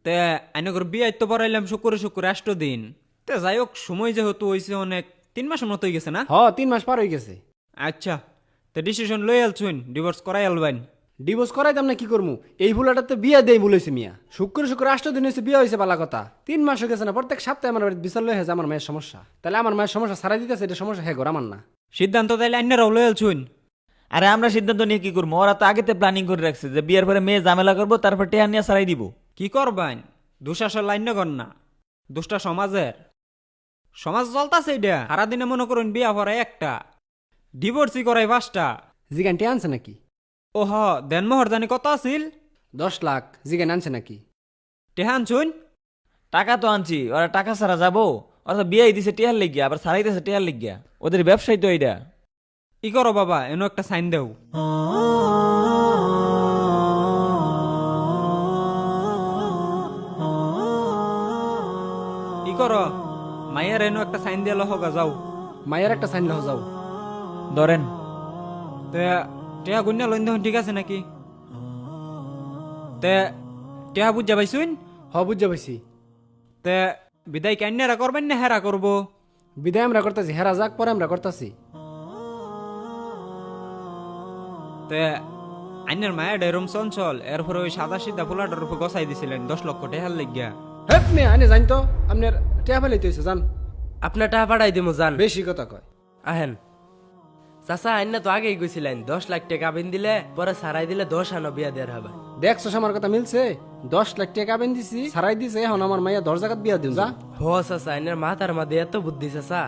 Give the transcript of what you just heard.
তে আইনগর বিয়ে তো পড়াইলাম শুক্রে শুক্রে 8 দিন। তে যাই হোক সময় যেহেতু হয়েছে অনেক 3 মাসের মতো হয়ে গেছে না? 3 মাস পার হয়ে গেছে। আচ্ছা, তে ডিসিশন লই আলছুন ডিভোর্স করাই আলবাইন। ডিভোর্স করাইতাম না কি করমু, এই ফুলাটাতে বিয়া দেই বলেছে মিয়া। শুক্র শুক্র 8 দিন হয়েছে বিয়া হয়েছে বালা কথা। 3 মাস হয়ে গেছে না, প্রত্যেক সপ্তাহে আমার বাড়িতে বিচার লই হয়েছে আমার মায়ের সমস্যা। তাহলে আমার মায়ের সমস্যা সারাই দিতেছে, এটা সমস্যা হ্যাঁ ঘর আমার না। সিদ্ধান্ত তাইলে আইনারাও লই আলছুন। আরে আমরা সিদ্ধান্ত নিয়ে কি করবো? ওরা তো আগেতে প্ল্যানিং করে রাখছে যে বিয়ের পরে মেয়ে ঝামেলা করবো, তারপর টেহা নিয়ে সারাই দিব। কি করবাইন? দুঃশাসন লাইন কর না, দুষ্টা সমাজের সমাজ চলতাছে এটা। সারাদিনে মনে করুন বিয়া পড়ায় একটা, ডিভোর্সই করাই 5টা। জিগানটি আনছে নাকি? ওহ, দেনমোহর জানি কত আছিল? 10 লাখ জিগান আনছে নাকি? টেহান শুন। টাকা তো আনছি, ওরা টাকা ছাড়া যাবো? ওরা তো বিয়ে দিছে টেহার লিগিয়া, আবার সারাইতেছে টেহার লিগিয়া। ওদের ব্যবসায় তো এইটা। ই করো বাবা, এনো একটা সাইন দেও। ই করো, মাইয়ার এনো একটা সাইন দিয়ে লহগা যাও। মায়ের একটা সাইন লহ যাও। ধরেন। তে টেহা গুন্যা লইন দেখুন ঠিক আছে নাকি? তে টেহা বুঝা পাইছুন? বুঝা পাইছি। তে বিদায় কান্যারা করবেন না হেরা করবো? বিদায় আমরা করতেছি, হেরা যাক পরে আমরা করতেছি। তে আইনের মায়ের ডেরুম চঞ্চল, এরপরে ওই সাদা সিধা ফুলাটার উপর গসাই দিছিলেন 10 লক্ষ টেহার লাগিয়া। হেপ মেয়ে আনে জানি তো আপনার টেয়া ফেলাইতে হয়েছে জান। আপনার টাকা পাঠাই দিমু জান। বেশি কথা কয়। আহেন চাচা, আইনা তো আগেই গেছিলেন 10 লাখ টাকা আবেন দিলে পরে সারাই দিলে 10 আনো বিয়া দেওয়ার হবে। দেখছো আমার কথা মিলছে? 10 লাখ টাকা বেন দিছি, সারাই দিছে, এখন আমার মাইয়া 10 জায়গাত বিয়া দিন যা। হো চাচা, আইনের মাথার মাঝে এত বুদ্ধি চাচা।